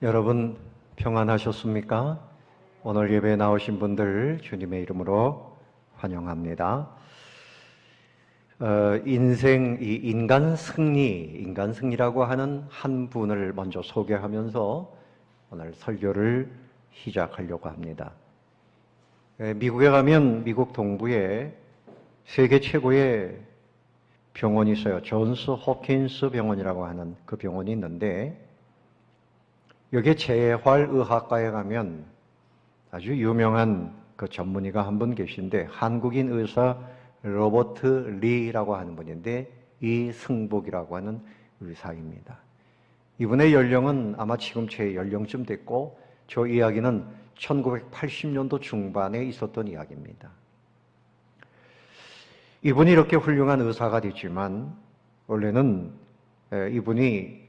여러분 평안하셨습니까? 오늘 예배에 나오신 분들 주님의 이름으로 환영합니다. 인간 승리라고 하는 한 분을 먼저 소개하면서 오늘 설교를 시작하려고 합니다. 미국에 가면 미국 동부에 세계 최고의 병원이 있어요. 존스 홉킨스 병원이라고 하는 그 병원이 있는데, 여기에 재활의학과에 가면 아주 유명한 그 전문의가 한 분 계신데, 한국인 의사 로버트 리라고 하는 분인데, 이승복이라고 하는 의사입니다. 이분의 연령은 아마 지금 제 연령쯤 됐고, 저 이야기는 1980년도 중반에 있었던 이야기입니다. 이분이 이렇게 훌륭한 의사가 됐지만 원래는 이분이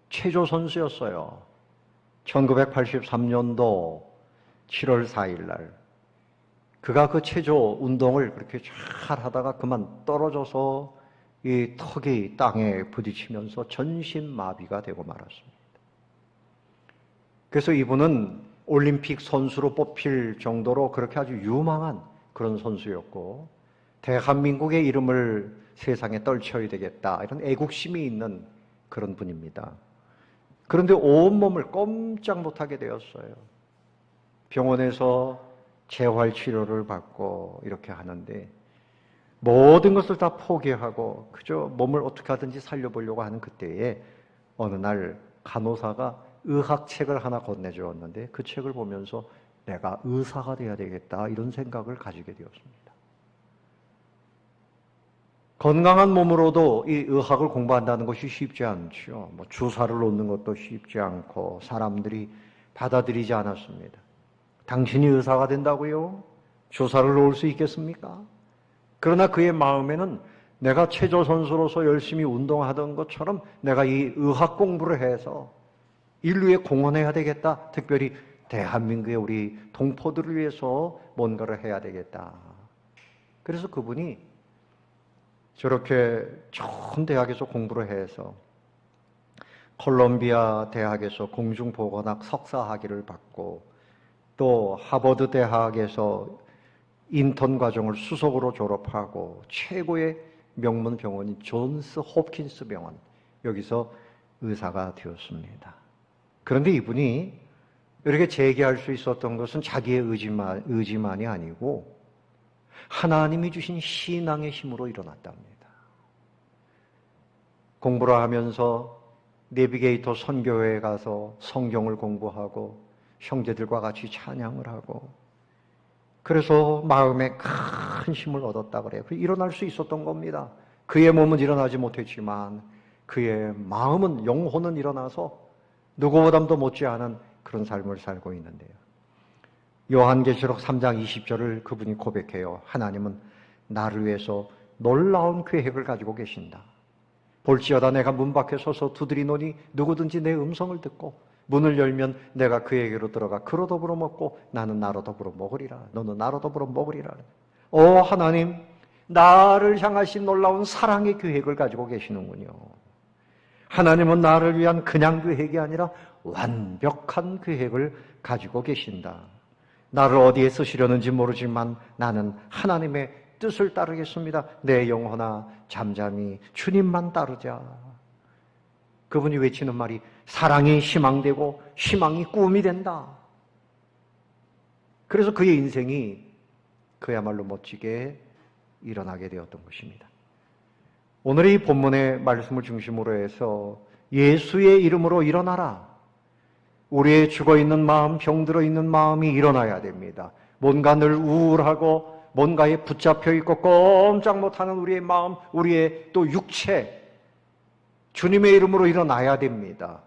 체조 선수였어요. 1983년도 7월 4일 날 그가 그 체조 운동을 그렇게 잘 하다가 그만 떨어져서 이 턱이 땅에 부딪히면서 전신마비가 되고 말았습니다. 그래서 이분은 올림픽 선수로 뽑힐 정도로 그렇게 아주 유망한 그런 선수였고, 대한민국의 이름을 세상에 떨쳐야 되겠다 이런 애국심이 있는 그런 분입니다. 그런데 온몸을 꼼짝 못하게 되었어요. 병원에서 재활치료를 받고 이렇게 하는데 모든 것을 다 포기하고 그저 몸을 어떻게 하든지 살려보려고 하는 그때에 어느 날 간호사가 의학책을 하나 건네주었는데, 그 책을 보면서 내가 의사가 돼야 되겠다 이런 생각을 가지게 되었습니다. 건강한 몸으로도 이 의학을 공부한다는 것이 쉽지 않죠. 주사를 놓는 것도 쉽지 않고 사람들이 받아들이지 않았습니다. 당신이 의사가 된다고요? 주사를 놓을 수 있겠습니까? 그러나 그의 마음에는 내가 체조 선수로서 열심히 운동하던 것처럼 내가 이 의학 공부를 해서 인류에 공헌해야 되겠다. 특별히 대한민국의 우리 동포들을 위해서 뭔가를 해야 되겠다. 그래서 그분이 저렇게 좋은 대학에서 공부를 해서 콜롬비아 대학에서 공중보건학 석사학위를 받고, 또 하버드 대학에서 인턴 과정을 수석으로 졸업하고 최고의 명문 병원인 존스 홉킨스 병원, 여기서 의사가 되었습니다. 그런데 이분이 이렇게 재기할 수 있었던 것은 자기의 의지만이 아니고 하나님이 주신 신앙의 힘으로 일어났답니다. 공부를 하면서 내비게이터 선교회에 가서 성경을 공부하고 형제들과 같이 찬양을 하고, 그래서 마음에 큰 힘을 얻었다 그래요. 일어날 수 있었던 겁니다. 그의 몸은 일어나지 못했지만 그의 마음은, 영혼은 일어나서 누구보다도 못지않은 그런 삶을 살고 있는데요. 요한계시록 3장 20절을 그분이 고백해요. 하나님은 나를 위해서 놀라운 계획을 가지고 계신다. 볼지어다 내가 문 밖에 서서 두드리노니 누구든지 내 음성을 듣고 문을 열면 내가 그에게로 들어가 그로 더불어 먹고 나는 나로 더불어 먹으리라. 너는 나로 더불어 먹으리라. 오 하나님, 나를 향하신 놀라운 사랑의 계획을 가지고 계시는군요. 하나님은 나를 위한 그냥 계획이 아니라 완벽한 계획을 가지고 계신다. 나를 어디에 쓰시려는지 모르지만 나는 하나님의 뜻을 따르겠습니다. 내 영혼아 잠잠히 주님만 따르자. 그분이 외치는 말이 사랑이 희망되고 희망이 꿈이 된다. 그래서 그의 인생이 그야말로 멋지게 일어나게 되었던 것입니다. 오늘 이 본문의 말씀을 중심으로 해서 예수의 이름으로 일어나라. 우리의 죽어있는 마음, 병들어 있는 마음이 일어나야 됩니다. 뭔가 늘 우울하고 뭔가에 붙잡혀 있고 꼼짝 못하는 우리의 마음, 우리의 또 육체, 주님의 이름으로 일어나야 됩니다.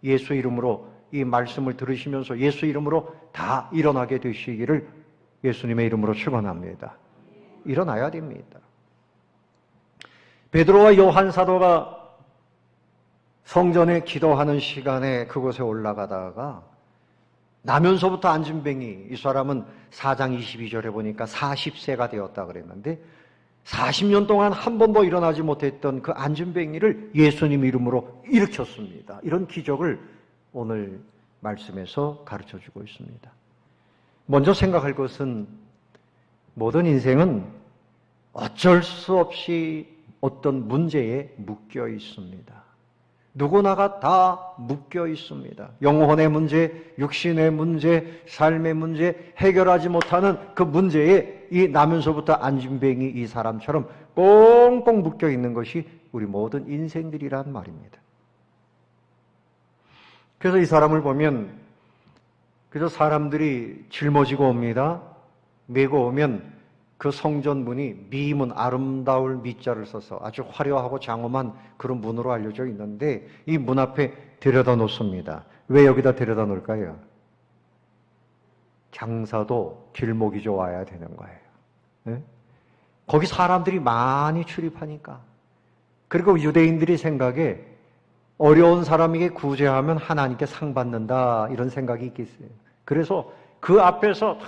예수 이름으로 이 말씀을 들으시면서 예수 이름으로 다 일어나게 되시기를 예수님의 이름으로 축원합니다. 일어나야 됩니다. 베드로와 요한 사도가 성전에 기도하는 시간에 그곳에 올라가다가 나면서부터 안진뱅이, 이 사람은 4장 22절에 보니까 40세가 되었다 그랬는데 40년 동안 한 번도 일어나지 못했던 그 안진뱅이를 예수님 이름으로 일으켰습니다. 이런 기적을 오늘 말씀에서 가르쳐주고 있습니다. 먼저 생각할 것은 모든 인생은 어쩔 수 없이 어떤 문제에 묶여 있습니다. 누구나가 다 묶여 있습니다. 영혼의 문제, 육신의 문제, 삶의 문제, 해결하지 못하는 그 문제에 이 나면서부터 안진뱅이 이 사람처럼 꽁꽁 묶여 있는 것이 우리 모든 인생들이란 말입니다. 그래서 이 사람을 보면 그저 사람들이 짊어지고 옵니다. 메고 오면 그 성전 문이 미문, 아름다울 미자를 써서 아주 화려하고 장엄한 그런 문으로 알려져 있는데 이 문 앞에 데려다 놓습니다. 왜 여기다 데려다 놓을까요? 장사도 길목이 좋아야 되는 거예요. 네? 거기 사람들이 많이 출입하니까. 그리고 유대인들이 생각에 어려운 사람에게 구제하면 하나님께 상 받는다 이런 생각이 있겠어요. 그래서 그 앞에서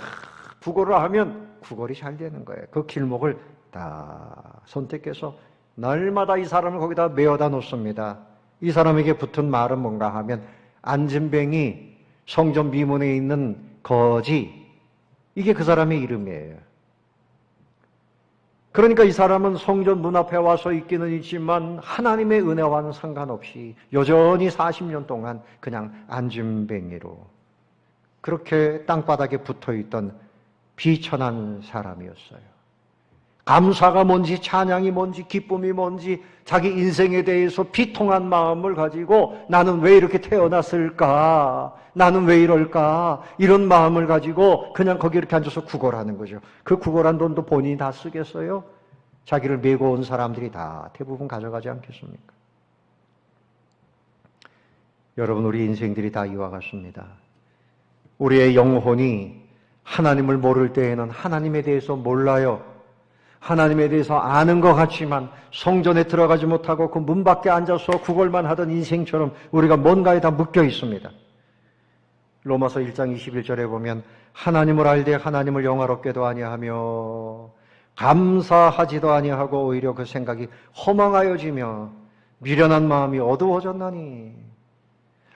구걸을 하면 구걸이 잘 되는 거예요. 그 길목을 다 선택해서 날마다 이 사람을 거기다 메어다 놓습니다. 이 사람에게 붙은 말은 뭔가 하면 안진뱅이 성전 미문에 있는 거지, 이게 그 사람의 이름이에요. 그러니까 이 사람은 성전 문 앞에 와서 있기는 있지만 하나님의 은혜와는 상관없이 여전히 40년 동안 그냥 안진뱅이로 그렇게 땅바닥에 붙어있던 비천한 사람이었어요. 감사가 뭔지, 찬양이 뭔지, 기쁨이 뭔지, 자기 인생에 대해서 비통한 마음을 가지고 나는 왜 이렇게 태어났을까? 나는 왜 이럴까? 이런 마음을 가지고 그냥 거기 이렇게 앉아서 구걸하는 거죠. 그 구걸한 돈도 본인이 다 쓰겠어요? 자기를 메고 온 사람들이 다 대부분 가져가지 않겠습니까? 여러분, 우리 인생들이 다 이와 같습니다. 우리의 영혼이 하나님을 모를 때에는 하나님에 대해서 몰라요. 하나님에 대해서 아는 것 같지만 성전에 들어가지 못하고 그 문 밖에 앉아서 구걸만 하던 인생처럼 우리가 뭔가에 다 묶여 있습니다. 로마서 1장 21절에 보면 하나님을 알되 하나님을 영화롭게도 아니하며 감사하지도 아니하고 오히려 그 생각이 허망하여지며 미련한 마음이 어두워졌나니.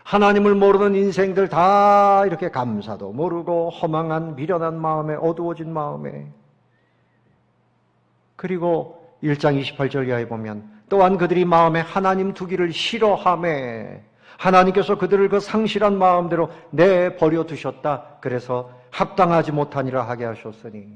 하나님을 모르는 인생들 다 이렇게 감사도 모르고 허망한 미련한 마음에 어두워진 마음에. 그리고 1장 28절 이하에 보면 또한 그들이 마음에 하나님 두기를 싫어하매 하나님께서 그들을 그 상실한 마음대로 내버려 두셨다. 그래서 합당하지 못하니라 하게 하셨으니.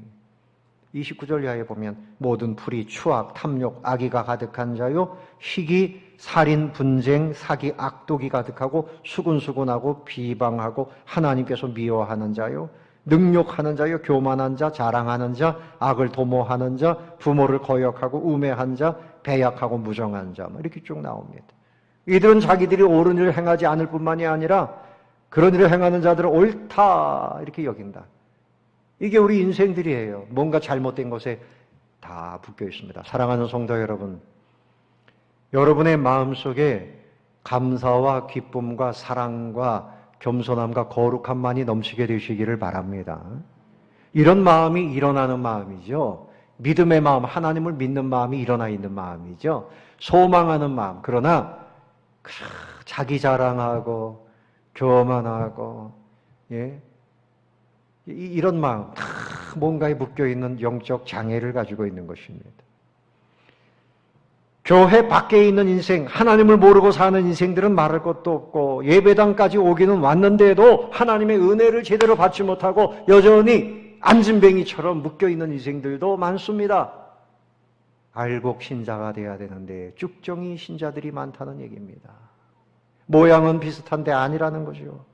29절 이하에 보면 모든 불의, 추악, 탐욕, 악의가 가득한 자요 희기, 살인, 분쟁, 사기, 악독이 가득하고 수군수군하고 비방하고 하나님께서 미워하는 자요 능욕하는 자요 교만한 자, 자랑하는 자, 악을 도모하는 자, 부모를 거역하고 우매한 자, 배약하고 무정한 자, 이렇게 쭉 나옵니다. 이들은 자기들이 옳은 일을 행하지 않을 뿐만이 아니라 그런 일을 행하는 자들을 옳다 이렇게 여긴다. 이게 우리 인생들이에요. 뭔가 잘못된 것에 다 묶여 있습니다. 사랑하는 성도 여러분, 여러분의 마음속에 감사와 기쁨과 사랑과 겸손함과 거룩함만이 넘치게 되시기를 바랍니다. 이런 마음이 일어나는 마음이죠. 믿음의 마음, 하나님을 믿는 마음이 일어나 있는 마음이죠. 소망하는 마음. 그러나 자기 자랑하고 교만하고 이런 마음, 뭔가에 묶여있는 영적 장애를 가지고 있는 것입니다. 교회 밖에 있는 인생, 하나님을 모르고 사는 인생들은 말할 것도 없고 예배당까지 오기는 왔는데도 하나님의 은혜를 제대로 받지 못하고 여전히 안진뱅이처럼 묶여있는 인생들도 많습니다. 알곡 신자가 돼야 되는데 쭉정이 신자들이 많다는 얘기입니다. 모양은 비슷한데 아니라는 거죠.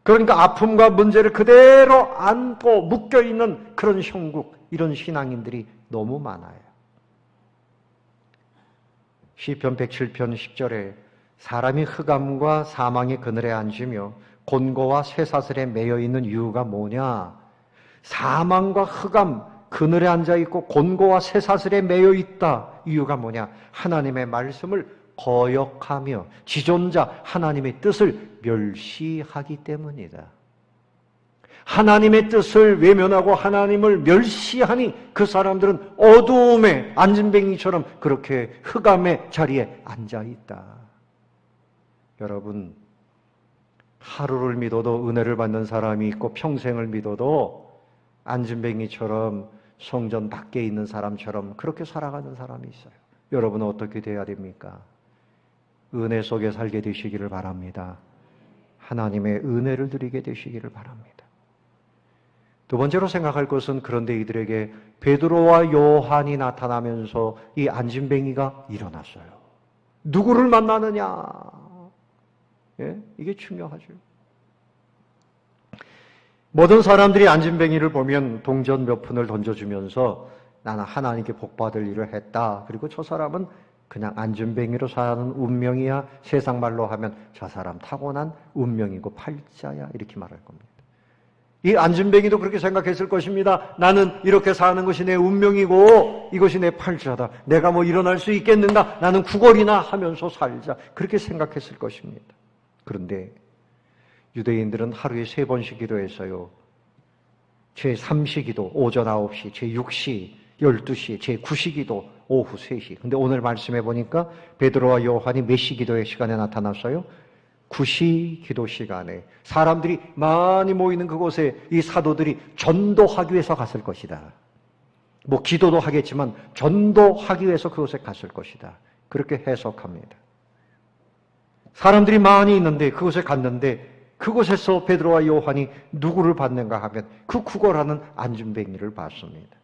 그러니까 아픔과 문제를 그대로 안고 묶여있는 그런 형국, 이런 신앙인들이 너무 많아요. 시편 107편 10절에 사람이 흑암과 사망의 그늘에 앉으며 곤고와 쇠사슬에 매여있는 이유가 뭐냐? 사망과 흑암, 그늘에 앉아있고 곤고와 쇠사슬에 매여있다. 이유가 뭐냐? 하나님의 말씀을 거역하며 지존자 하나님의 뜻을 멸시하기 때문이다. 하나님의 뜻을 외면하고 하나님을 멸시하니 그 사람들은 어두움에 안진뱅이처럼 그렇게 흑암의 자리에 앉아있다. 여러분, 하루를 믿어도 은혜를 받는 사람이 있고 평생을 믿어도 안진뱅이처럼 성전 밖에 있는 사람처럼 그렇게 살아가는 사람이 있어요. 여러분은 어떻게 돼야 됩니까? 은혜 속에 살게 되시기를 바랍니다. 하나님의 은혜를 누리게 되시기를 바랍니다. 두 번째로 생각할 것은 그런데 이들에게 베드로와 요한이 나타나면서 이 안진뱅이가 일어났어요. 누구를 만나느냐? 예? 이게 중요하죠. 모든 사람들이 안진뱅이를 보면 동전 몇 푼을 던져주면서 나는 하나님께 복받을 일을 했다. 그리고 저 사람은 그냥 안진뱅이로 사는 운명이야. 세상 말로 하면 저 사람 타고난 운명이고 팔자야. 이렇게 말할 겁니다. 이 안진뱅이도 그렇게 생각했을 것입니다. 나는 이렇게 사는 것이 내 운명이고 이것이 내 팔자다. 내가 뭐 일어날 수 있겠는가? 나는 구걸이나 하면서 살자. 그렇게 생각했을 것입니다. 그런데 유대인들은 하루에 3번씩 기도했어요. 제3시 기도 오전 9시, 제6시 12시, 제9시 기도 오후 3시. 근데 오늘 말씀해 보니까 베드로와 요한이 몇 시 기도의 시간에 나타났어요? 9시 기도 시간에 사람들이 많이 모이는 그곳에 이 사도들이 전도하기 위해서 갔을 것이다. 뭐 기도도 하겠지만 전도하기 위해서 그곳에 갔을 것이다. 그렇게 해석합니다. 사람들이 많이 있는데 그곳에 갔는데 그곳에서 베드로와 요한이 누구를 봤는가 하면 그 구걸하는 안진뱅이를 봤습니다.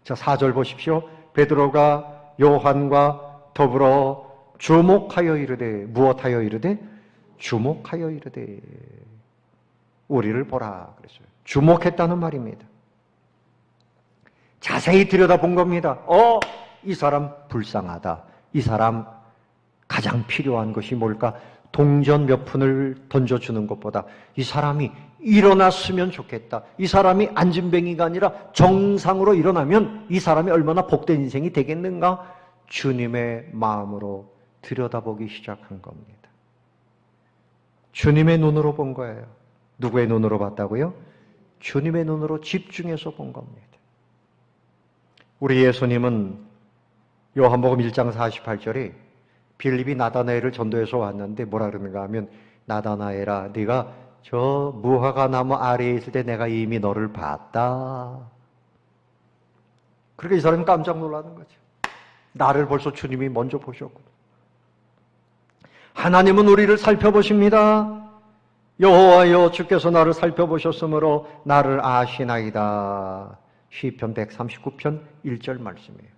자, 4절 보십시오. 베드로가 요한과 더불어 주목하여 이르되 무엇하여 이르되? 주목하여 이르되 우리를 보라 그랬어요. 주목했다는 말입니다. 자세히 들여다본 겁니다. 이 사람 불쌍하다. 이 사람 가장 필요한 것이 뭘까? 동전 몇 푼을 던져주는 것보다 이 사람이 일어났으면 좋겠다. 이 사람이 안진뱅이가 아니라 정상으로 일어나면 이 사람이 얼마나 복된 인생이 되겠는가? 주님의 마음으로 들여다보기 시작한 겁니다. 주님의 눈으로 본 거예요. 누구의 눈으로 봤다고요? 주님의 눈으로 집중해서 본 겁니다. 우리 예수님은 요한복음 1장 48절에 빌립이 나다나엘을 전도해서 왔는데 뭐라 그러는가 하면 나다나엘아 네가 저 무화과 나무 아래에 있을 때 내가 이미 너를 봤다. 그러니까 이 사람이 깜짝 놀라는 거죠. 나를 벌써 주님이 먼저 보셨고 하나님은 우리를 살펴보십니다. 여호와여 주께서 나를 살펴보셨으므로 나를 아시나이다. 시편 139편 1절 말씀이에요.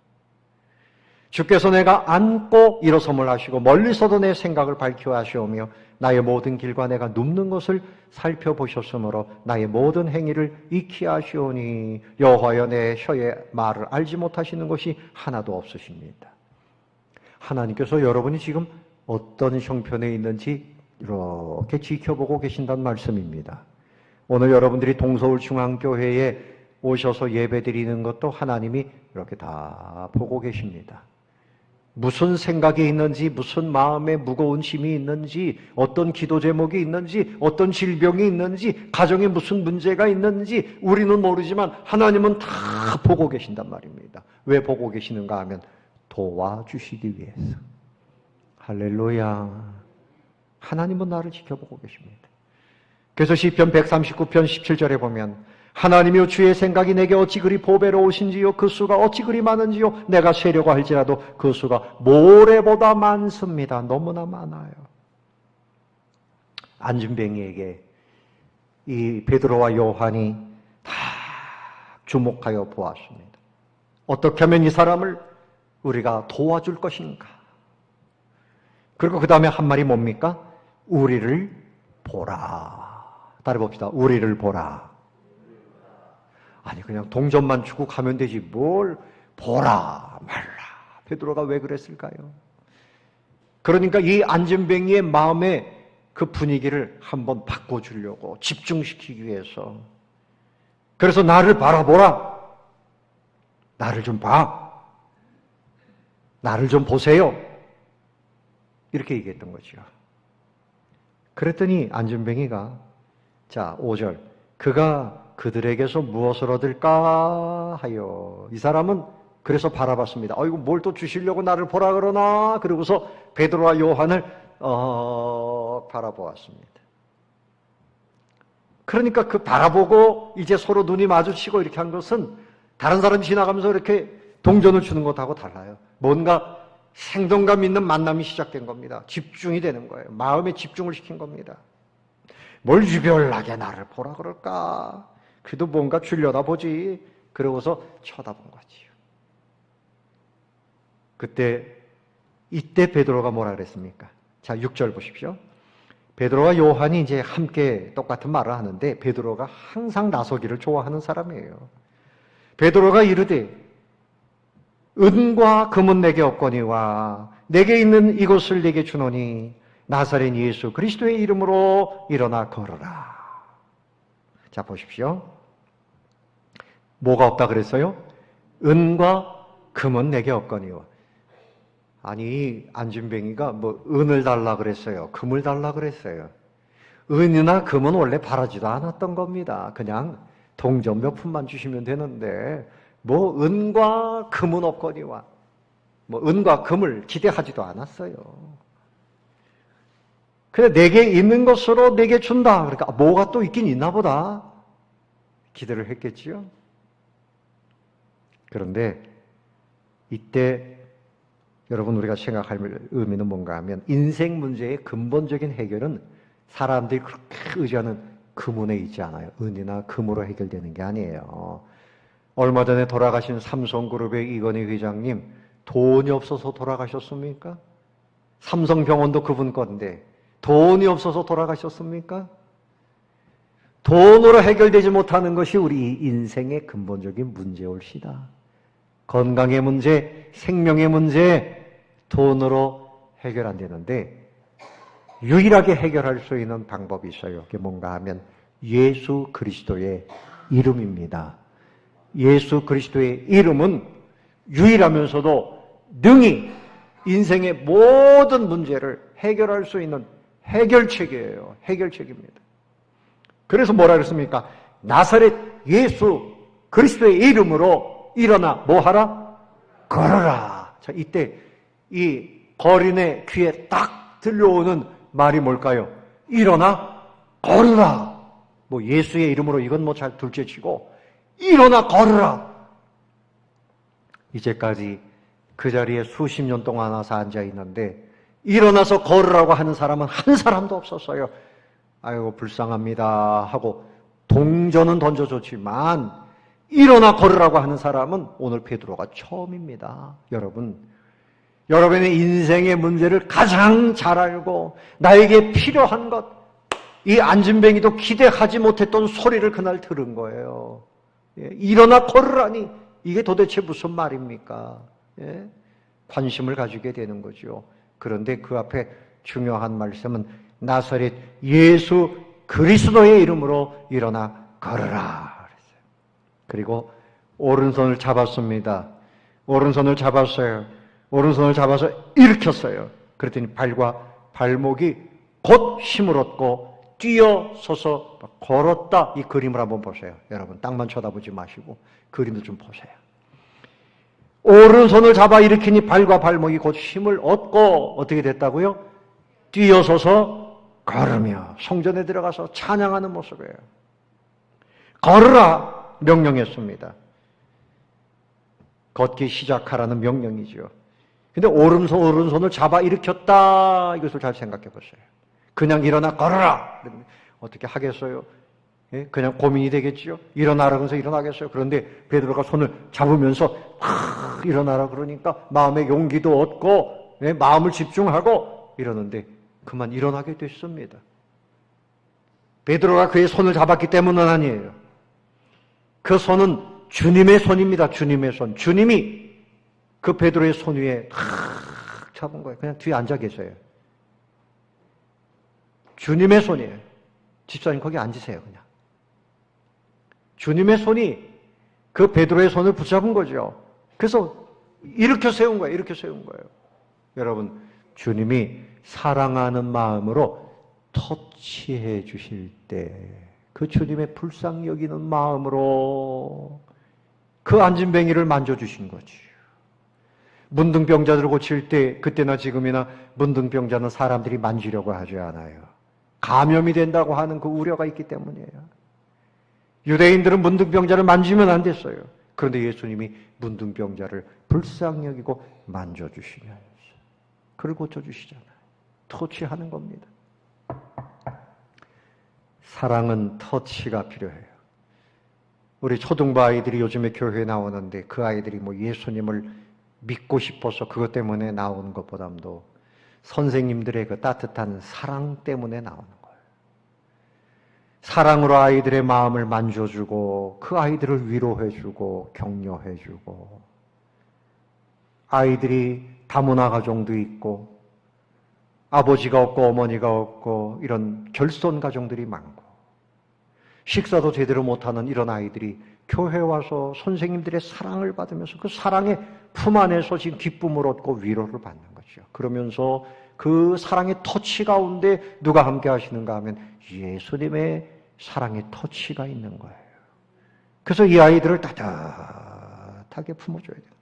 주께서 내가 앉고 일어섬을 하시고 멀리서도 내 생각을 밝혀 하시오며 나의 모든 길과 내가 눕는 것을 살펴보셨으므로 나의 모든 행위를 익히 하시오니 여호와여 내 혀의 말을 알지 못하시는 것이 하나도 없으십니다. 하나님께서 여러분이 지금 어떤 형편에 있는지 이렇게 지켜보고 계신다는 말씀입니다. 오늘 여러분들이 동서울중앙교회에 오셔서 예배드리는 것도 하나님이 이렇게 다 보고 계십니다. 무슨 생각이 있는지, 무슨 마음에 무거운 짐이 있는지, 어떤 기도 제목이 있는지, 어떤 질병이 있는지, 가정에 무슨 문제가 있는지 우리는 모르지만 하나님은 다 보고 계신단 말입니다. 왜 보고 계시는가 하면 도와주시기 위해서. 할렐루야. 하나님은 나를 지켜보고 계십니다. 그래서 시편 139편 17절에 보면 하나님이여 주의 생각이 내게 어찌 그리 보배로우신지요 그 수가 어찌 그리 많은지요 내가 세려고 할지라도 그 수가 모래보다 많습니다. 너무나 많아요. 안진뱅이에게 이 베드로와 요한이 다 주목하여 보았습니다. 어떻게 하면 이 사람을 우리가 도와줄 것인가? 그리고 그 다음에 한 말이 뭡니까? 우리를 보라. 따라봅시다. 우리를 보라. 아니 그냥 동전만 주고 가면 되지 뭘 보라 말라. 베드로가 왜 그랬을까요? 그러니까 이 안진뱅이의 마음의 그 분위기를 한번 바꿔주려고 집중시키기 위해서 그래서 나를 바라보라. 나를 좀 봐. 나를 좀 보세요. 이렇게 얘기했던 거죠. 그랬더니 안진뱅이가 자 5절 그가 그들에게서 무엇을 얻을까 하여 이 사람은 그래서 바라봤습니다. 이거 뭘 또 주시려고 나를 보라 그러나 그러고서 베드로와 요한을 바라보았습니다. 그러니까 그 바라보고 이제 서로 눈이 마주치고 이렇게 한 것은 다른 사람이 지나가면서 이렇게 동전을 주는 것하고 달라요. 뭔가 생동감 있는 만남이 시작된 겁니다. 집중이 되는 거예요. 마음에 집중을 시킨 겁니다. 뭘 유별나게 나를 보라 그럴까? 그래도 뭔가 주려다 보지. 그러고서 쳐다본 거지요. 이때 베드로가 뭐라 그랬습니까? 자, 6절 보십시오. 베드로와 요한이 이제 함께 똑같은 말을 하는데 베드로가 항상 나서기를 좋아하는 사람이에요. 베드로가 이르되 은과 금은 내게 없거니와 내게 있는 이것을 내게 주노니 나사렛 예수 그리스도의 이름으로 일어나 걸어라. 자, 보십시오. 뭐가 없다 그랬어요? 은과 금은 내게 없거니와. 아니, 안진뱅이가 뭐 은을 달라 그랬어요? 금을 달라 그랬어요? 은이나 금은 원래 바라지도 않았던 겁니다. 그냥 동전 몇 푼만 주시면 되는데 뭐 은과 금은 없거니와 뭐 은과 금을 기대하지도 않았어요. 그래, 내게 있는 것으로 내게 준다. 그러니까 뭐가 또 있긴 있나 보다 기대를 했겠지요. 그런데 이때 여러분 우리가 생각할 의미는 뭔가 하면 인생 문제의 근본적인 해결은 사람들이 그렇게 의지하는 금운에 있지 않아요. 은이나 금으로 해결되는 게 아니에요. 얼마 전에 돌아가신 삼성그룹의 이건희 회장님 돈이 없어서 돌아가셨습니까? 삼성병원도 그분 건데 돈이 없어서 돌아가셨습니까? 돈으로 해결되지 못하는 것이 우리 인생의 근본적인 문제올시다. 건강의 문제, 생명의 문제, 돈으로 해결 안 되는데 유일하게 해결할 수 있는 방법이 있어요. 그게 뭔가 하면 예수 그리스도의 이름입니다. 예수 그리스도의 이름은 유일하면서도 능히 인생의 모든 문제를 해결할 수 있는 해결책이에요. 해결책입니다. 그래서 뭐라 그랬습니까? 나사렛 예수 그리스도의 이름으로 일어나 뭐하라? 걸어라. 자, 이때 이 거린의 귀에 딱 들려오는 말이 뭘까요? 일어나 걸으라. 뭐 예수의 이름으로 이건 뭐 잘 둘째치고 일어나 걸으라. 이제까지 그 자리에 수십 년 동안 와서 앉아 있는데 일어나서 걸으라고 하는 사람은 한 사람도 없었어요. 아이고 불쌍합니다 하고 동전은 던져줬지만 일어나 걸으라고 하는 사람은 오늘 베드로가 처음입니다. 여러분의 인생의 문제를 가장 잘 알고 나에게 필요한 것, 이 안진뱅이도 기대하지 못했던 소리를 그날 들은 거예요. 일어나 걸으라니 이게 도대체 무슨 말입니까? 관심을 가지게 되는 거죠. 그런데 그 앞에 중요한 말씀은 나사렛 예수 그리스도의 이름으로 일어나 걸으라 그랬어요. 그리고 오른손을 잡았습니다. 오른손을 잡았어요. 오른손을 잡아서 일으켰어요. 그랬더니 발과 발목이 곧 힘을 얻고 뛰어서서 걸었다. 이 그림을 한번 보세요. 여러분 땅만 쳐다보지 마시고 그림을 좀 보세요. 오른손을 잡아 일으키니 발과 발목이 곧 힘을 얻고 어떻게 됐다고요? 뛰어서서 걸으며 성전에 들어가서 찬양하는 모습이에요. 걸으라 명령했습니다. 걷기 시작하라는 명령이죠. 근데 오른손을 잡아 일으켰다. 이것을 잘 생각해 보세요. 그냥 일어나 걸어라. 어떻게 하겠어요? 예? 그냥 고민이 되겠죠. 일어나라 그래서 일어나겠어요. 그런데 베드로가 손을 잡으면서 일어나라 그러니까 마음의 용기도 얻고 마음을 집중하고 이러는데 그만 일어나게 됐습니다. 베드로가 그의 손을 잡았기 때문은 아니에요. 그 손은 주님의 손입니다. 주님의 손. 주님이 그 베드로의 손 위에 탁 잡은 거예요. 그냥 뒤에 앉아 계세요. 주님의 손이에요. 집사님 거기 앉으세요. 그냥. 주님의 손이 그 베드로의 손을 붙잡은 거죠. 그래서 일으켜 세운 거예요. 일으켜 세운 거예요. 여러분, 주님이 사랑하는 마음으로 터치해 주실 때 그 주님의 불쌍히 여기는 마음으로 그 안진뱅이를 만져주신 거지. 문둥병자들을 고칠 때 그때나 지금이나 문둥병자는 사람들이 만지려고 하지 않아요. 감염이 된다고 하는 그 우려가 있기 때문이에요. 유대인들은 문둥병자를 만지면 안 됐어요. 그런데 예수님이 문둥병자를 불쌍히 여기고 만져주시면서 그를 고쳐주시잖아요. 터치하는 겁니다. 사랑은 터치가 필요해요. 우리 초등부 아이들이 요즘에 교회에 나오는데 그 아이들이 뭐 예수님을 믿고 싶어서 그것 때문에 나오는 것보다도 선생님들의 그 따뜻한 사랑 때문에 나오는 거예요. 사랑으로 아이들의 마음을 만져주고 그 아이들을 위로해주고 격려해주고 아이들이 다문화 가정도 있고 아버지가 없고 어머니가 없고 이런 결손 가정들이 많고 식사도 제대로 못하는 이런 아이들이 교회에 와서 선생님들의 사랑을 받으면서 그 사랑의 품 안에서 지금 기쁨을 얻고 위로를 받는 거죠. 그러면서 그 사랑의 터치 가운데 누가 함께 하시는가 하면 예수님의 사랑의 터치가 있는 거예요. 그래서 이 아이들을 따뜻하게 품어줘야 돼요.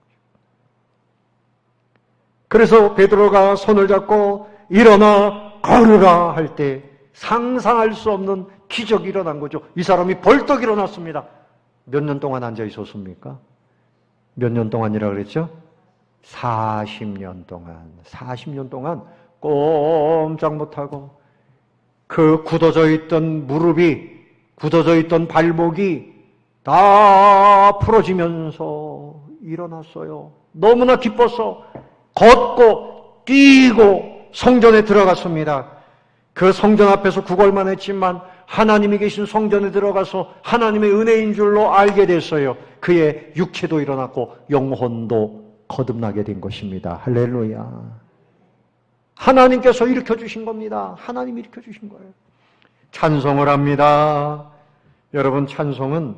그래서 베드로가 손을 잡고 일어나 걸으라 할 때 상상할 수 없는 기적이 일어난 거죠. 이 사람이 벌떡 일어났습니다. 몇 년 동안 앉아 있었습니까? 몇 년 동안이라 그랬죠? 40년 동안. 40년 동안 꼼짝 못하고 그 굳어져 있던 무릎이, 굳어져 있던 발목이 다 풀어지면서 일어났어요. 너무나 기뻐서 걷고 뛰고 성전에 들어갔습니다. 그 성전 앞에서 구걸만 했지만 하나님이 계신 성전에 들어가서 하나님의 은혜인 줄로 알게 됐어요. 그의 육체도 일어났고 영혼도 거듭나게 된 것입니다. 할렐루야. 하나님께서 일으켜주신 겁니다. 하나님이 일으켜주신 거예요. 찬송을 합니다. 여러분, 찬송은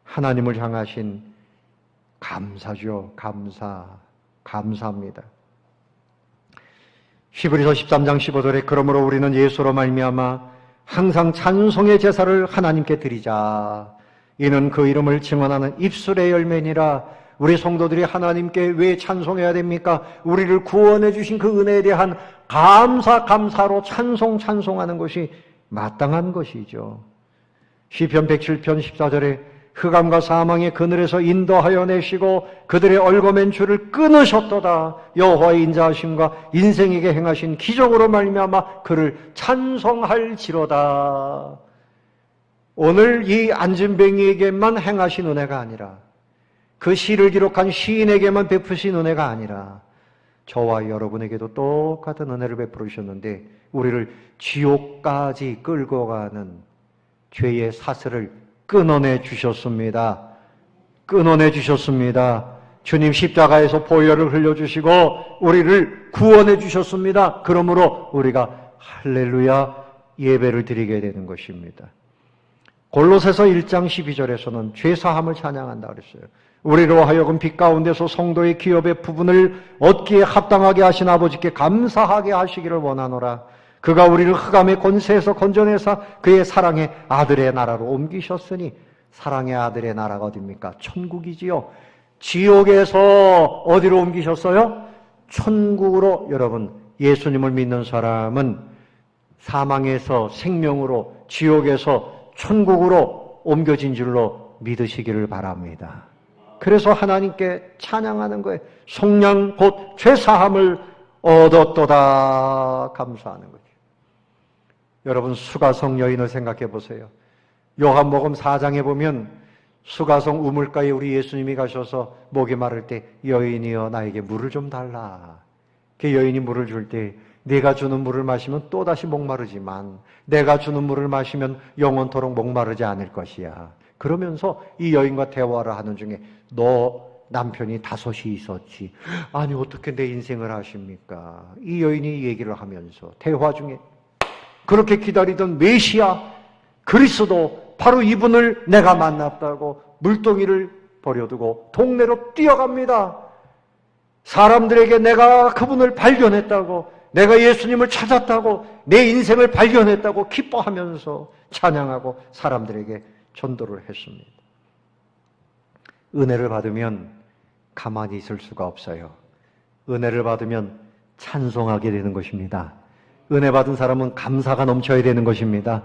하나님을 향하신 감사죠. 감사합니다. 히브리서 13장 15절에 그러므로 우리는 예수로 말미암아 항상 찬송의 제사를 하나님께 드리자. 이는 그 이름을 증언하는 입술의 열매니라. 우리 성도들이 하나님께 왜 찬송해야 됩니까? 우리를 구원해 주신 그 은혜에 대한 감사로 찬송하는 것이 마땅한 것이죠. 시편 107편 14절에 흑암과 사망의 그늘에서 인도하여 내시고 그들의 얽어맨 줄을 끊으셨도다. 여호와의 인자하심과 인생에게 행하신 기적으로 말미암아 그를 찬송할지로다. 오늘 이 안진뱅이에게만 행하신 은혜가 아니라 그 시를 기록한 시인에게만 베푸신 은혜가 아니라 저와 여러분에게도 똑같은 은혜를 베풀으셨는데 우리를 지옥까지 끌고 가는 죄의 사슬을 끊어내 주셨습니다. 끊어내 주셨습니다. 주님 십자가에서 보혈을 흘려주시고 우리를 구원해 주셨습니다. 그러므로 우리가 할렐루야 예배를 드리게 되는 것입니다. 골로새서 1장 12절에서는 죄사함을 찬양한다 그랬어요. 우리로 하여금 빛 가운데서 성도의 기업의 부분을 얻기에 합당하게 하신 아버지께 감사하게 하시기를 원하노라. 그가 우리를 흑암의 권세에서 건져내사 그의 사랑의 아들의 나라로 옮기셨으니 사랑의 아들의 나라가 어디입니까? 천국이지요. 지옥에서 어디로 옮기셨어요? 천국으로. 여러분, 예수님을 믿는 사람은 사망에서 생명으로, 지옥에서 천국으로 옮겨진 줄로 믿으시기를 바랍니다. 그래서 하나님께 찬양하는 거예요. 속량 곧 죄사함을 얻었도다. 감사하는 거죠. 여러분, 수가성 여인을 생각해 보세요. 요한복음 4장에 보면 수가성 우물가에 우리 예수님이 가셔서 목이 마를 때 여인이여 나에게 물을 좀 달라. 그 여인이 물을 줄 때 네가 주는 물을 마시면 또다시 목마르지만 내가 주는 물을 마시면 영원토록 목마르지 않을 것이야. 그러면서 이 여인과 대화를 하는 중에 너 남편이 5이 있었지. 아니 어떻게 내 인생을 아십니까? 이 여인이 얘기를 하면서 대화 중에 그렇게 기다리던 메시아 그리스도 바로 이분을 내가 만났다고 물동이를 버려두고 동네로 뛰어갑니다. 사람들에게 내가 그분을 발견했다고, 내가 예수님을 찾았다고, 내 인생을 발견했다고 기뻐하면서 찬양하고 사람들에게 전도를 했습니다. 은혜를 받으면 가만히 있을 수가 없어요. 은혜를 받으면 찬송하게 되는 것입니다. 은혜 받은 사람은 감사가 넘쳐야 되는 것입니다.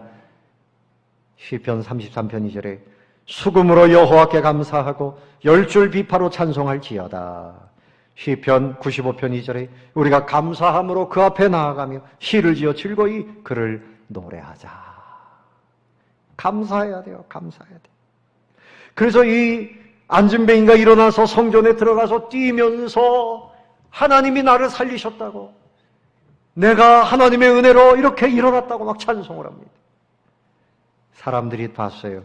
시편 33편 2절에 수금으로 여호와께 감사하고 열줄 비파로 찬송할지어다. 시편 95편 2절에 우리가 감사함으로 그 앞에 나아가며 시를 지어 즐거이 그를 노래하자. 감사해야 돼요. 감사해야 돼요. 그래서 이 안진뱅이가 일어나서 성전에 들어가서 뛰면서 하나님이 나를 살리셨다고, 내가 하나님의 은혜로 이렇게 일어났다고 막 찬송을 합니다. 사람들이 봤어요.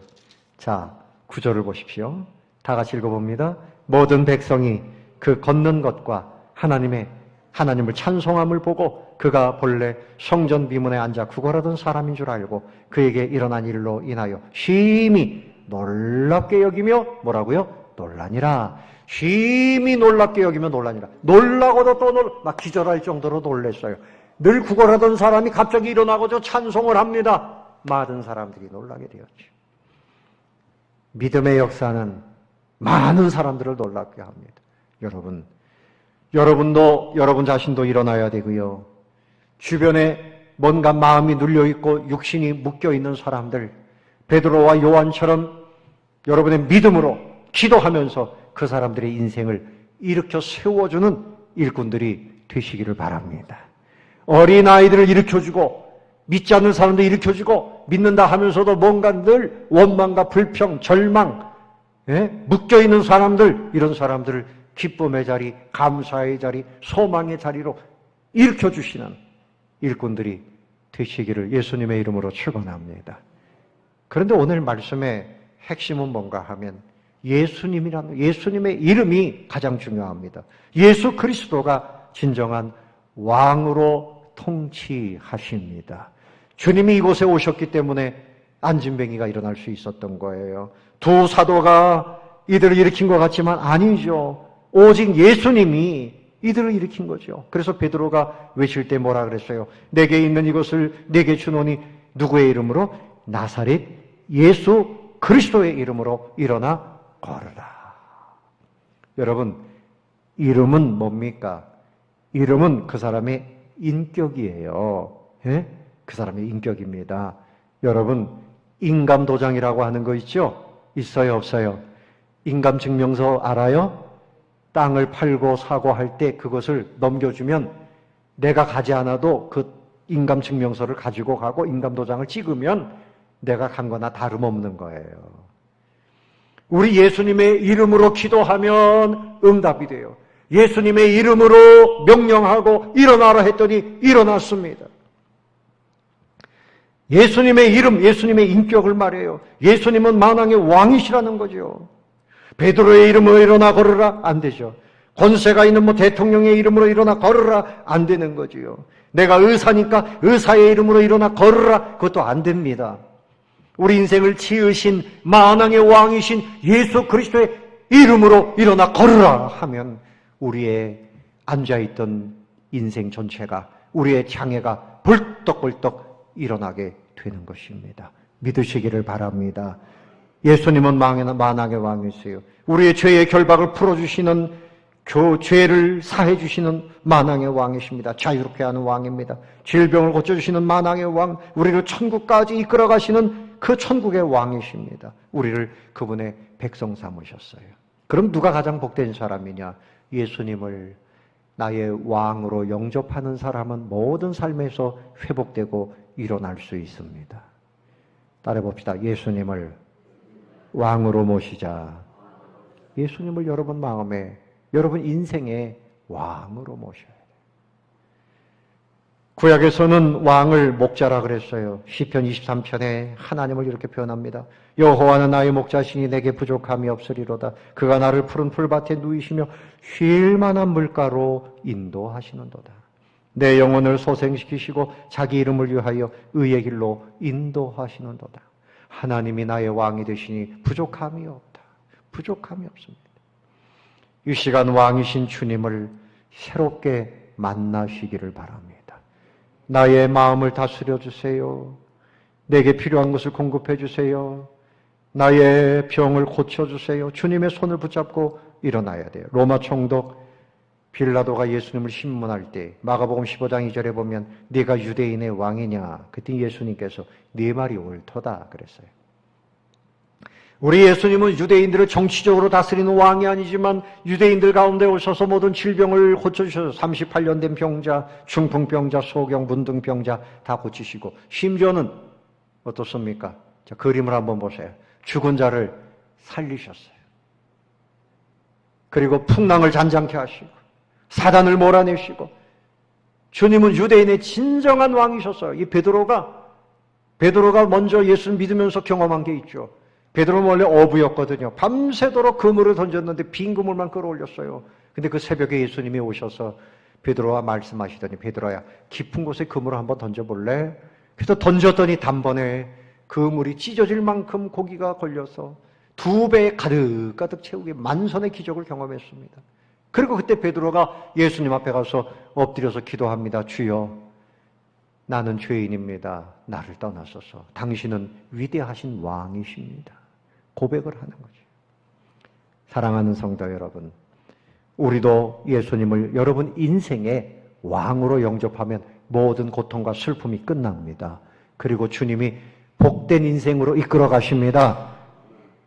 자, 9절을 보십시오. 다 같이 읽어봅니다. 모든 백성이 그 걷는 것과 하나님을 찬송함을 보고 그가 본래 성전 비문에 앉아 구걸하던 사람인 줄 알고 그에게 일어난 일로 인하여 심히 놀랍게 여기며 뭐라고요? 놀라니라. 심히 놀랍게 여기며 놀라니라. 놀라고도 또 막 기절할 정도로 놀랐어요. 늘 구걸하던 사람이 갑자기 일어나고 찬송을 합니다. 많은 사람들이 놀라게 되었죠. 믿음의 역사는 많은 사람들을 놀랍게 합니다. 여러분도 여러분 자신도 일어나야 되고요. 주변에 뭔가 마음이 눌려있고 육신이 묶여있는 사람들, 베드로와 요한처럼 여러분의 믿음으로 기도하면서 그 사람들의 인생을 일으켜 세워주는 일꾼들이 되시기를 바랍니다. 어린아이들을 일으켜주고 믿지 않는 사람도 일으켜주고 믿는다 하면서도 뭔가 늘 원망과 불평, 절망, 묶여있는 사람들, 이런 사람들을 기쁨의 자리, 감사의 자리, 소망의 자리로 일으켜주시는 일꾼들이 되시기를 예수님의 이름으로 축원합니다. 그런데 오늘 말씀의 핵심은 뭔가 하면 예수님의 이름이 가장 중요합니다. 예수 그리스도가 진정한 왕으로 통치하십니다. 주님이 이곳에 오셨기 때문에 안진뱅이가 일어날 수 있었던 거예요. 두 사도가 이들을 일으킨 것 같지만 아니죠. 오직 예수님이 이들을 일으킨 거죠. 그래서 베드로가 외칠 때 뭐라 그랬어요? 내게 있는 이것을 내게 주노니 누구의 이름으로? 나사렛 예수 그리스도의 이름으로 일어나 걸으라. 여러분, 이름은 뭡니까? 이름은 그 사람의 인격이에요. 예? 그 사람의 인격입니다. 여러분, 인감도장이라고 하는 거 있죠? 있어요, 없어요? 인감증명서 알아요? 땅을 팔고 사고 할 때 그것을 넘겨주면 내가 가지 않아도 그 인감증명서를 가지고 가고 인감도장을 찍으면 내가 간 거나 다름없는 거예요. 우리 예수님의 이름으로 기도하면 응답이 돼요. 예수님의 이름으로 명령하고 일어나라 했더니 일어났습니다. 예수님의 이름, 예수님의 인격을 말해요. 예수님은 만왕의 왕이시라는 거죠. 베드로의 이름으로 일어나 걸으라? 안 되죠. 권세가 있는 대통령의 이름으로 일어나 걸으라? 안 되는 거지요. 내가 의사니까 의사의 이름으로 일어나 걸으라? 그것도 안 됩니다. 우리 인생을 지으신 만왕의 왕이신 예수 그리스도의 이름으로 일어나 걸으라 하면 우리의 앉아있던 인생 전체가, 우리의 장애가 벌떡벌떡 일어나게 되는 것입니다. 믿으시기를 바랍니다. 예수님은 만왕의 왕이세요. 우리의 죄의 결박을 풀어주시는, 죄를 사해주시는 만왕의 왕이십니다. 자유롭게 하는 왕입니다. 질병을 고쳐주시는 만왕의 왕, 우리를 천국까지 이끌어가시는 그 천국의 왕이십니다. 우리를 그분의 백성 삼으셨어요. 그럼 누가 가장 복된 사람이냐? 예수님을 나의 왕으로 영접하는 사람은 모든 삶에서 회복되고 일어날 수 있습니다. 따라해 봅시다. 예수님을 왕으로 모시자. 예수님을 여러분 마음에, 여러분 인생의 왕으로 모셔야 돼요. 구약에서는 왕을 목자라 그랬어요. 시편 23편에 하나님을 이렇게 표현합니다. 여호와는 나의 목자시니 내게 부족함이 없으리로다. 그가 나를 푸른 풀밭에 누이시며 쉴 만한 물가로 인도하시는도다. 내 영혼을 소생시키시고 자기 이름을 위하여 의의 길로 인도하시는도다. 하나님이 나의 왕이 되시니 부족함이 없다. 부족함이 없습니다. 이 시간 왕이신 주님을 새롭게 만나시기를 바랍니다. 나의 마음을 다스려 주세요. 내게 필요한 것을 공급해 주세요. 나의 병을 고쳐 주세요. 주님의 손을 붙잡고 일어나야 돼요. 로마 총독 빌라도가 예수님을 신문할 때 마가복음 15장 2절에 보면 네가 유대인의 왕이냐? 그때 예수님께서 네 말이 옳도다 그랬어요. 우리 예수님은 유대인들을 정치적으로 다스리는 왕이 아니지만 유대인들 가운데 오셔서 모든 질병을 고쳐주셔서 38년 된 병자, 중풍병자, 소경, 문둥병자 다 고치시고 심지어는 어떻습니까? 자, 그림을 한번 보세요. 죽은 자를 살리셨어요. 그리고 풍랑을 잔잔케 하시고 사단을 몰아내시고 주님은 유대인의 진정한 왕이셨어요. 이 베드로가 먼저 예수를 믿으면서 경험한 게 있죠. 베드로는 원래 어부였거든요. 밤새도록 그물을 던졌는데 빈 그물만 끌어올렸어요. 근데 그 새벽에 예수님이 오셔서 베드로와 말씀하시더니 베드로야 깊은 곳에 그물을 한번 던져볼래? 그래서 던졌더니 단번에 그물이 찢어질 만큼 고기가 걸려서 2배 가득가득 채우게 만선의 기적을 경험했습니다. 그리고 그때 베드로가 예수님 앞에 가서 엎드려서 기도합니다. 주여 나는 죄인입니다. 나를 떠나소서. 당신은 위대하신 왕이십니다. 고백을 하는 거죠. 사랑하는 성도 여러분, 우리도 예수님을 여러분 인생의 왕으로 영접하면 모든 고통과 슬픔이 끝납니다. 그리고 주님이 복된 인생으로 이끌어 가십니다.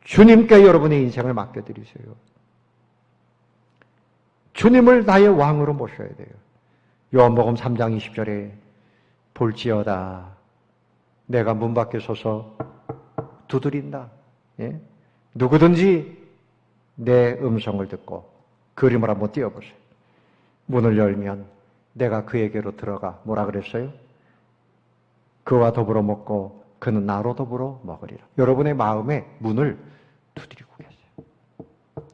주님께 여러분의 인생을 맡겨드리세요. 주님을 나의 왕으로 모셔야 돼요. 요한복음 3장 20절에 볼지어다 내가 문 밖에 서서 두드린다. 예? 누구든지 내 음성을 듣고 그림을 한번 띄워보세요. 문을 열면 내가 그에게로 들어가 뭐라 그랬어요? 그와 더불어 먹고 그는 나로 더불어 먹으리라. 여러분의 마음에 문을 두드리고 계세요.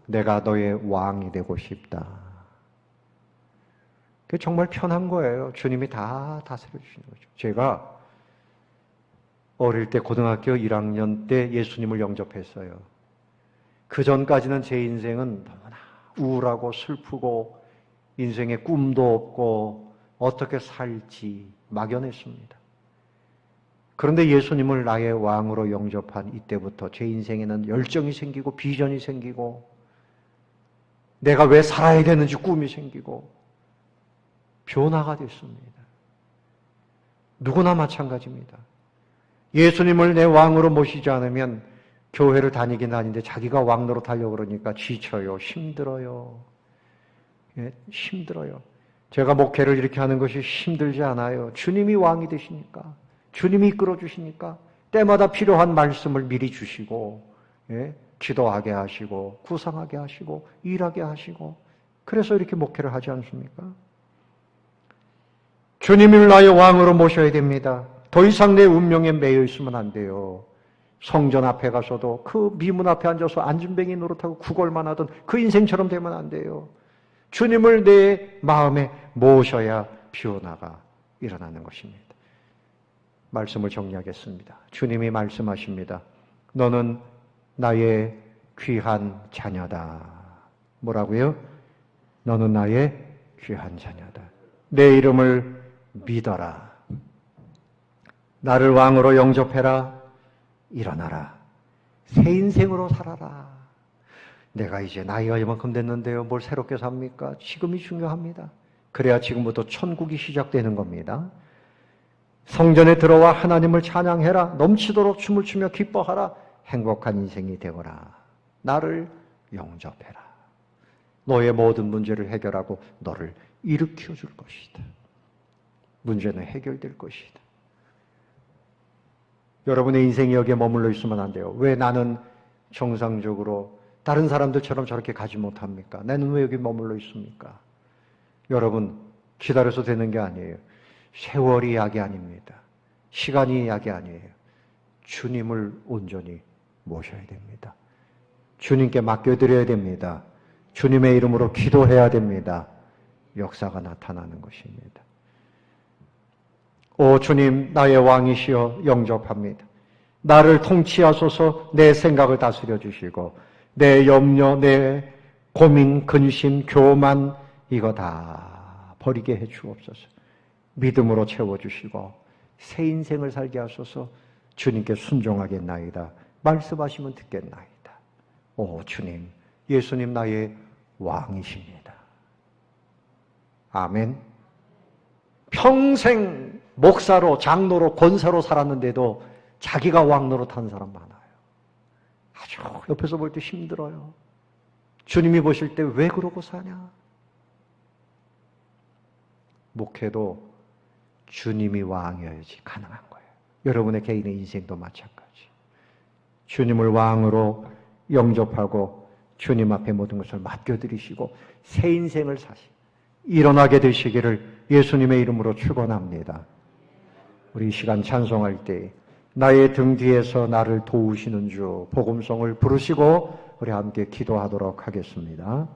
내가 너의 왕이 되고 싶다. 그게 정말 편한 거예요. 주님이 다 다스려 주시는 거죠. 제가 어릴 때 고등학교 1학년 때 예수님을 영접했어요. 그 전까지는 제 인생은 너무나 우울하고 슬프고 인생에 꿈도 없고 어떻게 살지 막연했습니다. 그런데 예수님을 나의 왕으로 영접한 이때부터 제 인생에는 열정이 생기고 비전이 생기고 내가 왜 살아야 되는지 꿈이 생기고 변화가 됐습니다. 누구나 마찬가지입니다. 예수님을 내 왕으로 모시지 않으면 교회를 다니긴 다니는데 자기가 왕 노릇하려고 그러니까 지쳐요. 힘들어요. 예, 힘들어요. 제가 목회를 이렇게 하는 것이 힘들지 않아요. 주님이 왕이 되시니까. 주님이 이끌어 주시니까 때마다 필요한 말씀을 미리 주시고 예, 기도하게 하시고 구상하게 하시고 일하게 하시고 그래서 이렇게 목회를 하지 않습니까? 주님을 나의 왕으로 모셔야 됩니다. 더 이상 내 운명에 매여 있으면 안 돼요. 성전 앞에 가서도 그 미문 앞에 앉아서 안진뱅이 노릇하고 구걸만 하던 그 인생처럼 되면 안 돼요. 주님을 내 마음에 모셔야 변화가 일어나는 것입니다. 말씀을 정리하겠습니다. 주님이 말씀하십니다. 너는 나의 귀한 자녀다. 뭐라고요? 너는 나의 귀한 자녀다. 내 이름을 믿어라. 나를 왕으로 영접해라. 일어나라. 새 인생으로 살아라. 내가 이제 나이가 이만큼 됐는데요. 뭘 새롭게 삽니까? 지금이 중요합니다. 그래야 지금부터 천국이 시작되는 겁니다. 성전에 들어와 하나님을 찬양해라. 넘치도록 춤을 추며 기뻐하라. 행복한 인생이 되거라. 나를 영접해라. 너의 모든 문제를 해결하고 너를 일으켜 줄 것이다. 문제는 해결될 것이다. 여러분의 인생이 여기에 머물러 있으면 안 돼요. 왜 나는 정상적으로 다른 사람들처럼 저렇게 가지 못합니까? 나는 왜 여기 머물러 있습니까? 여러분, 기다려서 되는 게 아니에요. 세월이 약이 아닙니다. 시간이 약이 아니에요. 주님을 온전히 모셔야 됩니다. 주님께 맡겨드려야 됩니다. 주님의 이름으로 기도해야 됩니다. 역사가 나타나는 것입니다. 오 주님, 나의 왕이시여 영접합니다. 나를 통치하소서. 내 생각을 다스려 주시고 내 염려, 내 고민, 근심, 교만 이거 다 버리게 해 주옵소서. 믿음으로 채워주시고 새 인생을 살게 하소서. 주님께 순종하겠나이다. 말씀하시면 듣겠나이다. 오 주님, 예수님 나의 왕이십니다. 아멘. 평생 목사로, 장로로, 권사로 살았는데도 자기가 왕 노릇하는 사람 많아요. 아주 옆에서 볼 때 힘들어요. 주님이 보실 때 왜 그러고 사냐? 목회도 주님이 왕이어야지 가능한 거예요. 여러분의 개인의 인생도 마찬가지. 주님을 왕으로 영접하고 주님 앞에 모든 것을 맡겨드리시고 새 인생을 일어나게 되시기를 예수님의 이름으로 축원합니다. 우리 이 시간 찬송할 때 나의 등 뒤에서 나를 도우시는 주 복음성을 부르시고 우리 함께 기도하도록 하겠습니다.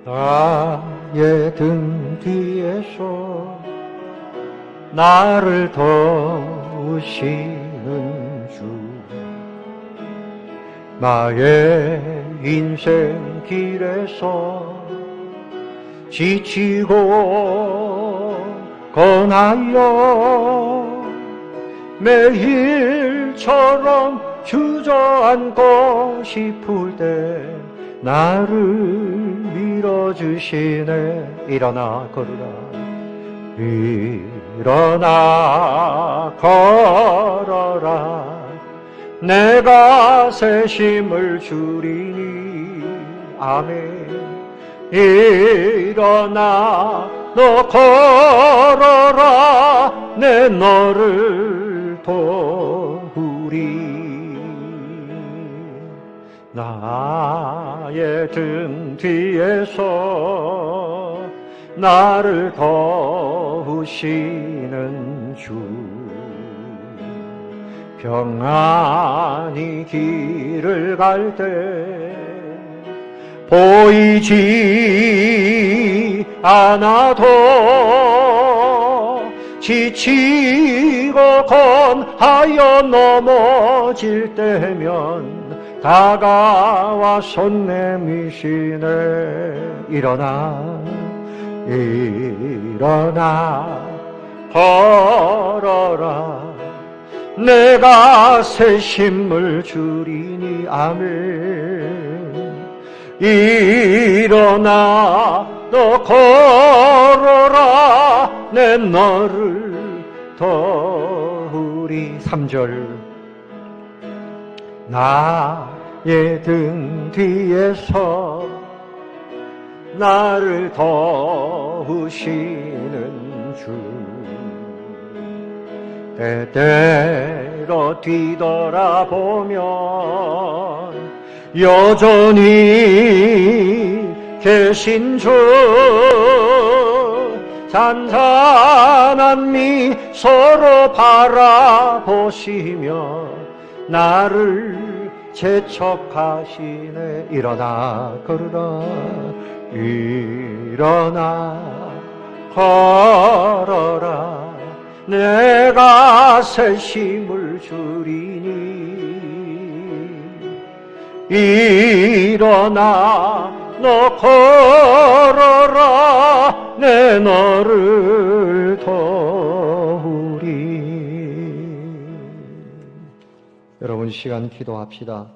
나의 등 뒤에서 나를 도우시는 주 나의 인생 길에서 지치고 권하여 매일처럼 주저앉고 싶을 때 나를 밀어주시네. 일어나 걸으라 일어나 걸어라 내가 새 힘을 주리니. 아멘. 일어나 너 걸어라 내 너를 도우리. 나의 등 뒤에서 나를 도우시는 주 평안히 길을 갈 때 보이지 않아도 지치고 권하여 넘어질 때면 다가와 손 내미시네. 일어나 일어나 걸어라 내가 새 힘을 주리니. 아멘. 일어나 너 걸어라 내 너를 도우리. 3절 나의 등 뒤에서 나를 도우시는 주 때때로 뒤돌아보면 여전히 계신 주 잔잔한 미소로 바라보시며 나를 재촉하시네. 일어나 걸으라 일어나 걸어라 내가 새 힘을 주리니. 일어나 너 걸어라 내 너를 도우리. 여러분 시간 기도합시다.